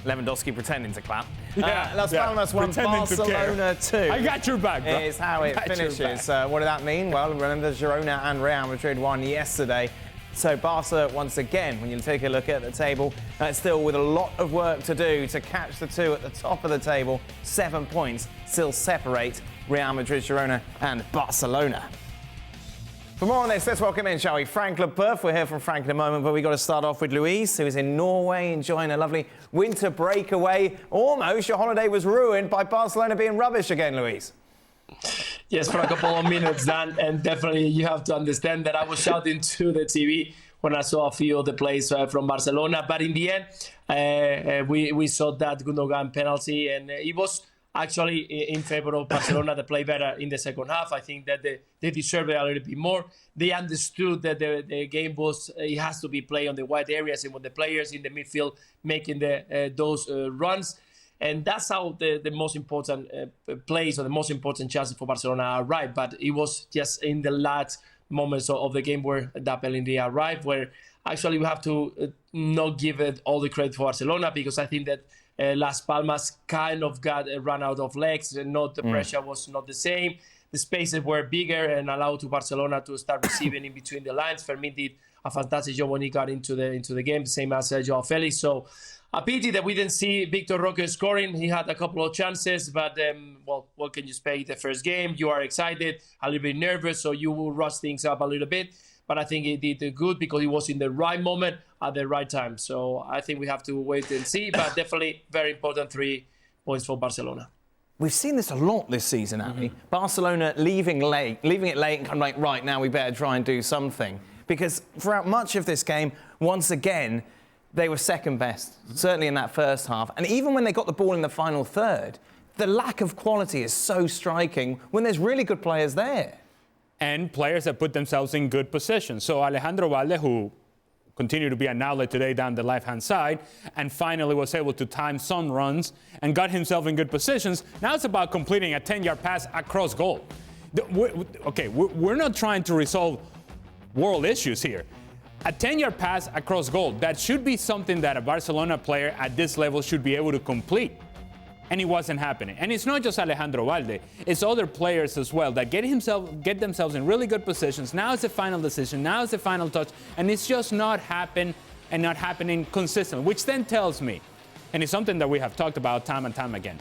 Lewandowski pretending to clap. Yeah, Las Palmas won Barcelona 2. I got your back, bro. Is how it finishes. What did that mean? Well, remember Girona and Real Madrid won yesterday. So Barca, once again, when you take a look at the table, still with a lot of work to do to catch the two at the top of the table. 7 points still separate Real Madrid, Girona and Barcelona. For more on this, let's welcome in, shall we, Frank Leboeuf. We'll hear from Frank in a moment, but we've got to start off with Luis, who is in Norway enjoying a lovely winter breakaway. Almost your holiday was ruined by Barcelona being rubbish again, Luis. Yes, for a couple of minutes, Dan, and definitely you have to understand that I was shouting to the TV when I saw a few of the plays from Barcelona. But in the end, we saw that Gundogan penalty, and it was actually in favor of Barcelona. They play better in the second half. I think that they deserve it a little bit more. They understood that the game it has to be played on the wide areas and with the players in the midfield making those runs. And that's how the most important plays or the most important chances for Barcelona arrived. But it was just in the last moments of the game where that penalty arrived, where actually we have to not give it all the credit for Barcelona, because I think that Las Palmas kind of got run out of legs, and the pressure was not the same. The spaces were bigger and allowed to Barcelona to start receiving in between the lines. Fermin did a fantastic job when he got into the game, the same as Joao Felix. So a pity that we didn't see Victor Roque scoring. He had a couple of chances, but well, what can you expect? The first game, you are excited, a little bit nervous, so you will rush things up a little bit. But I think he did good because he was in the right moment at the right time. So I think we have to wait and see, but definitely very important 3 points for Barcelona. We've seen this a lot this season, haven't we? Barcelona leaving it late and kind of like, right, now we better try and do something. Because throughout much of this game, once again, they were second best, certainly in that first half. And even when they got the ball in the final third, the lack of quality is so striking when there's really good players there. And players that put themselves in good position. So Alejandro Valde, who continued to be an outlet today down the left-hand side, and finally was able to time some runs and got himself in good positions. Now it's about completing a 10-yard pass across goal. We're not trying to resolve world issues here. A 10-yard pass across goal, that should be something that a Barcelona player at this level should be able to complete. And it wasn't happening. And it's not just Alejandro Valde, it's other players as well that get themselves in really good positions. Now it's the final decision, now it's the final touch, and it's just not happening consistently, which then tells me, and it's something that we have talked about time and time again,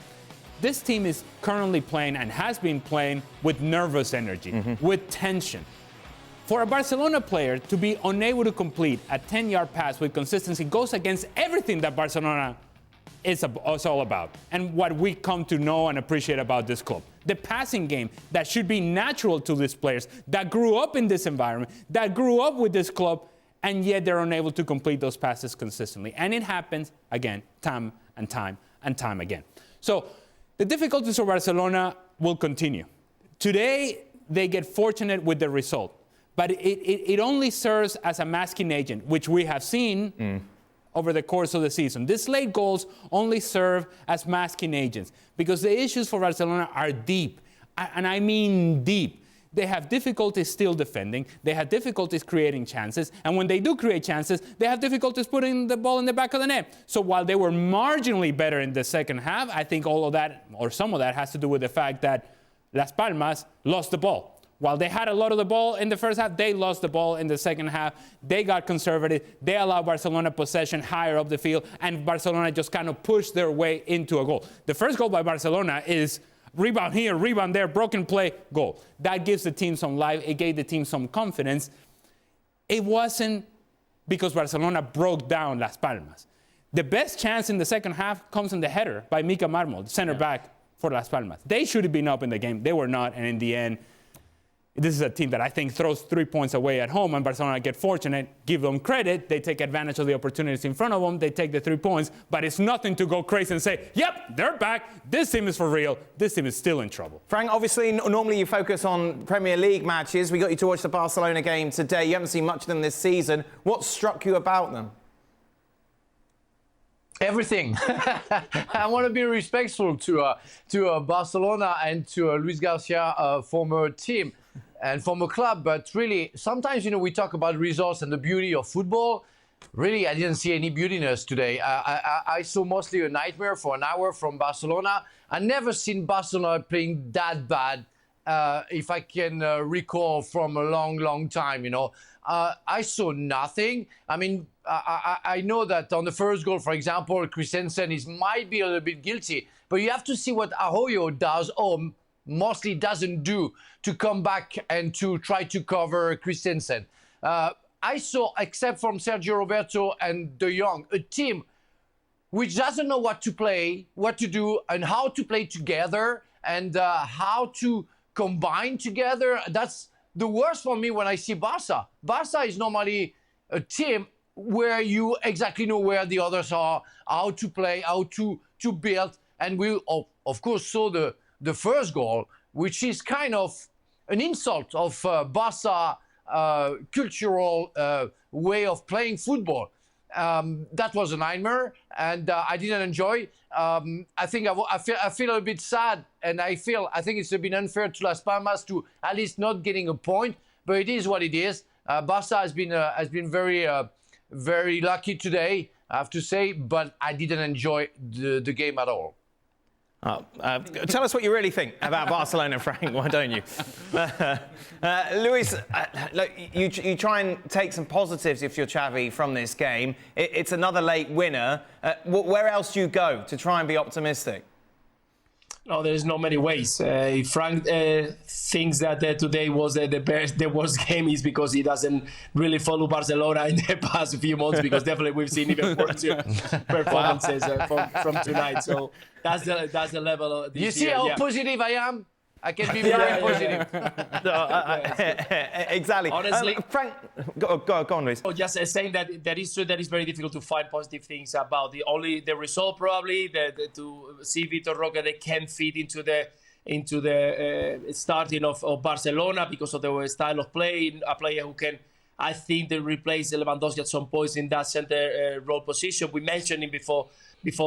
this team is currently playing and has been playing with nervous energy, with tension. For a Barcelona player to be unable to complete a 10-yard pass with consistency goes against everything that Barcelona is all about, and what we come to know and appreciate about this club. The passing game that should be natural to these players that grew up in this environment, that grew up with this club, and yet they're unable to complete those passes consistently. And it happens, again, time and time and time again. So the difficulties for Barcelona will continue. Today, they get fortunate with the result, but it only serves as a masking agent, which we have seen over the course of the season. These late goals only serve as masking agents because the issues for Barcelona are deep, and I mean deep. They have difficulties still defending, they have difficulties creating chances, and when they do create chances, they have difficulties putting the ball in the back of the net. So while they were marginally better in the second half, I think all of that, or some of that, has to do with the fact that Las Palmas lost the ball. While they had a lot of the ball in the first half, they lost the ball in the second half. They got conservative. They allowed Barcelona possession higher up the field, and Barcelona just kind of pushed their way into a goal. The first goal by Barcelona is rebound here, rebound there, broken play, goal. That gives the team some life. It gave the team some confidence. It wasn't because Barcelona broke down Las Palmas. The best chance in the second half comes in the header by Mika Marmol, center back for Las Palmas. They should have been up in the game. They were not, and in the end, this is a team that I think throws 3 points away at home, and Barcelona get fortunate, give them credit. They take advantage of the opportunities in front of them. They take the 3 points, but it's nothing to go crazy and say, yep, they're back. This team is for real. This team is still in trouble. Frank, obviously, normally you focus on Premier League matches. We got you to watch the Barcelona game today. You haven't seen much of them this season. What struck you about them? Everything. I want to be respectful to Barcelona and to Luis Garcia, former team and former club. But really, sometimes, we talk about results and the beauty of football. really, I didn't see any beautiness today. I saw mostly a nightmare for an hour from Barcelona. I never seen Barcelona playing that bad, if I can recall from a long, long time, I saw nothing. I mean, I know that on the first goal, for example, Christensen might be a little bit guilty, but you have to see what Arroyo does or mostly doesn't do to come back and to try to cover Christensen. I saw, except from Sergio Roberto and De Jong, a team which doesn't know what to play, what to do, and how to play together, and how to combine together. That's the worst for me when I see Barca. Barca is normally a team where you exactly know where the others are, how to play, how to build. And we, of course, saw the first goal, which is kind of an insult of Barca cultural way of playing football. That was a nightmare, and I didn't enjoy. I think I feel a bit sad, and I think it's a bit unfair to Las Palmas to at least not getting a point. But it is what it is. Barca has been very very lucky today, I have to say. But I didn't enjoy the game at all. Tell us what you really think about Barcelona, Frank. Why don't you? Luis, look, you try and take some positives, if you're Xavi, from this game. It's another late winner. Where else do you go to try and be optimistic? No, there's not many ways. If Frank thinks that today was the worst game, is because he doesn't really follow Barcelona in the past few months, because definitely we've seen even worse performances from tonight. So that's the level of this You see year, how positive I am? I can be very positive. Exactly. Honestly, Frank, go on, Luis. Just saying that is true. That is very difficult to find positive things about the result. Probably to see Vitor Roque, they can fit into the starting of Barcelona because of their style of play. A player who can, I think, they replace Lewandowski at some points in that center role position. We mentioned him before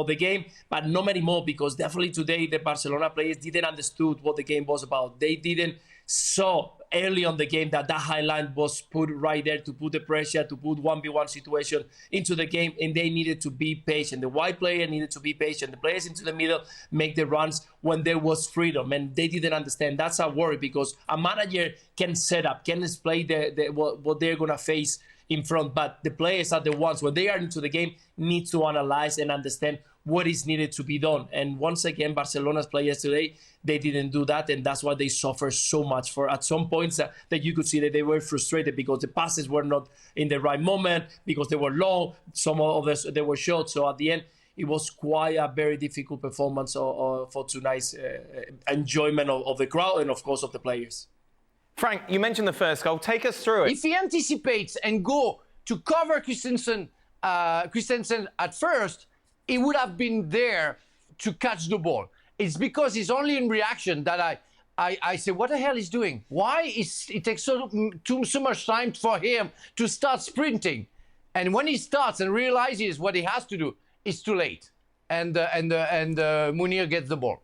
the game, but not many more, because definitely today the Barcelona players didn't understood what the game was about. They didn't saw early on the game that high line was put right there to put the pressure, to put 1v1 situation into the game, and they needed to be patient. The wide player needed to be patient. The players into the middle make the runs when there was freedom, and they didn't understand. That's a worry, because a manager can set up, can display what they're going to face in front, but the players are the ones, when they are into the game, need to analyze and understand what is needed to be done. And once again, Barcelona's players today, they didn't do that, and that's why they suffer so much. For at some points that you could see that they were frustrated because the passes were not in the right moment, because they were long, some of them they were short. So at the end, it was quite a very difficult performance for tonight's enjoyment of the crowd and of course of the players. Frank, you mentioned the first goal. Take us through it. If he anticipates and go to cover Christensen at first, he would have been there to catch the ball. It's because he's only in reaction that I say, what the hell is doing? Why it takes so much time for him to start sprinting? And when he starts and realizes what he has to do, it's too late. And Munir gets the ball.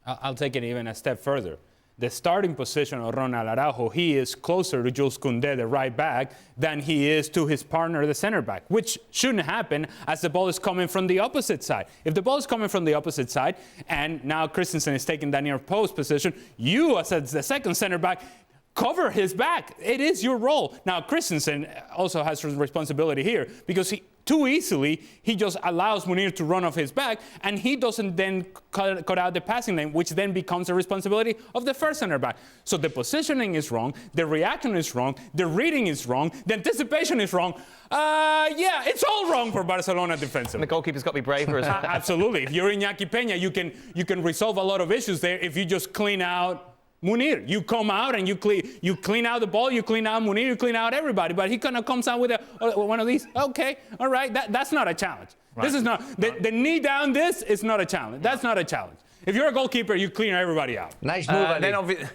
I'll take it even a step further. The starting position of Ronald Araujo, he is closer to Jules Koundé, the right back, than he is to his partner, the center back, which shouldn't happen as the ball is coming from the opposite side. If the ball is coming from the opposite side, and now Christensen is taking that near post position, you as the second center back, cover his back. It is your role. Now, Christensen also has responsibility here, because too easily, he just allows Munir to run off his back, and he doesn't then cut out the passing lane, which then becomes the responsibility of the first center back. So the positioning is wrong, the reaction is wrong, the reading is wrong, the anticipation is wrong. Yeah, it's all wrong for Barcelona defensively. And the goalkeeper's got to be braver as well. Absolutely. If you're Iñaki Peña, you can resolve a lot of issues there if you just clean out Munir. You come out and you clean out the ball, you clean out Munir, you clean out everybody. But he kind of comes out with one of these. Okay, all right, that's not a challenge. Right. This is not the knee down. This is not a challenge. That's not a challenge. If you're a goalkeeper, you clean everybody out. Nice move. Then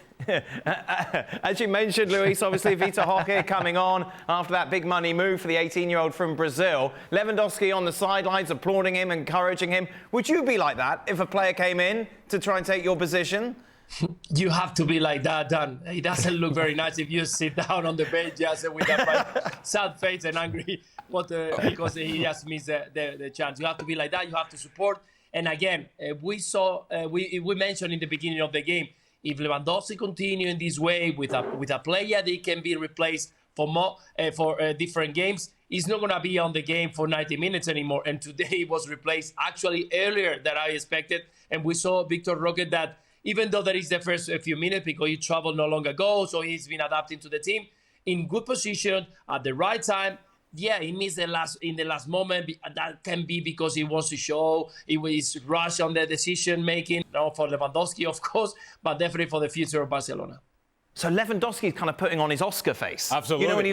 as you mentioned, Luis, obviously Vitor Roque coming on after that big money move for the 18-year-old from Brazil. Lewandowski on the sidelines applauding him, encouraging him. Would you be like that if a player came in to try and take your position? You have to be like that, Dan. It doesn't look very nice if you sit down on the bench just with that sad face and angry because he just missed the chance. You have to be like that. You have to support. And again, we mentioned in the beginning of the game, if Lewandowski continue in this way with a player that can be replaced for different games, he's not going to be on the game for 90 minutes anymore. And today he was replaced actually earlier than I expected. And we saw Victor Roque that even though that is the first few minutes because he traveled not long ago, so he's been adapting to the team in good position at the right time. Yeah, he missed in the last moment. That can be because he wants to show he was rushed on the decision making. Not for Lewandowski, of course, but definitely for the future of Barcelona. So Lewandowski's kind of putting on his Oscar face. Absolutely. You know, when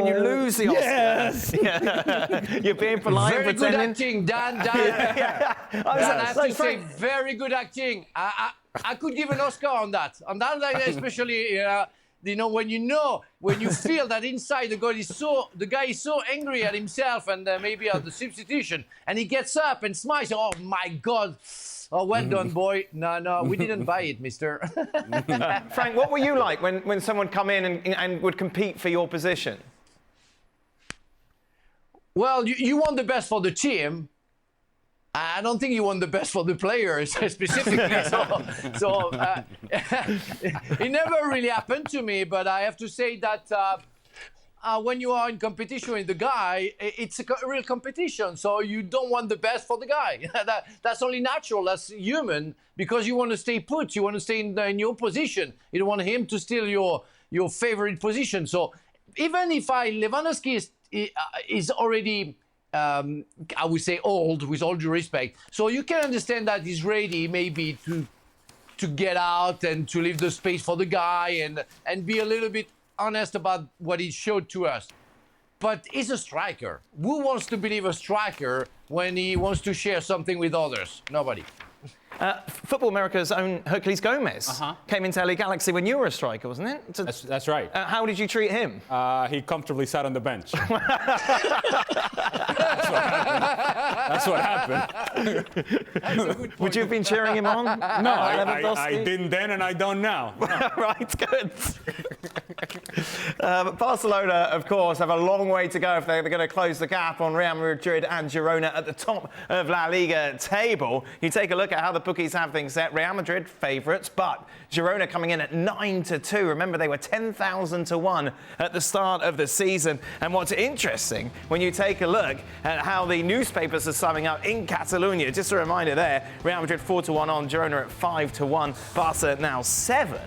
you lose the Oscar, Yes. you're being polite, Very pretending. good acting, Dan. I have to say, very good acting. I could give an Oscar on that. Especially, when you feel that inside the guy is so angry at himself and maybe at the substitution, and he gets up and smiles. Oh my God. Oh, well done, boy. No, we didn't buy it, mister. Frank, what were you like when someone come in and would compete for your position? Well, you want the best for the team. I don't think you want the best for the players specifically. It never really happened to me, but I have to say that when you are in competition with the guy, it's a real competition. So you don't want the best for the guy. That's only natural. That's human because you want to stay put. You want to stay in your position. You don't want him to steal your favorite position. So even if Lewandowski is already, I would say, old, with all due respect. So you can understand that he's ready maybe to get out and to leave the space for the guy and be a little bit honest about what he showed to us. But he's a striker. Who wants to believe a striker when he wants to share something with others? Nobody. Football America's own Herculez Gomez came into LA Galaxy when you were a striker, wasn't it? That's right. How did you treat him? He comfortably sat on the bench. That's what happened. Would you have been cheering him on? No, I didn't then and I don't now. Right, good. But Barcelona, of course, have a long way to go if they're going to close the gap on Real Madrid and Girona at the top of La Liga table. You take a look at how the bookies have things set. Real Madrid favourites, but Girona coming in at 9-2. Remember, they were 10,000 to 1 at the start of the season. And what's interesting, when you take a look at how the newspapers are summing up in Catalonia, just a reminder there, Real Madrid 4-1 on, Girona at 5-1, Barca now 7.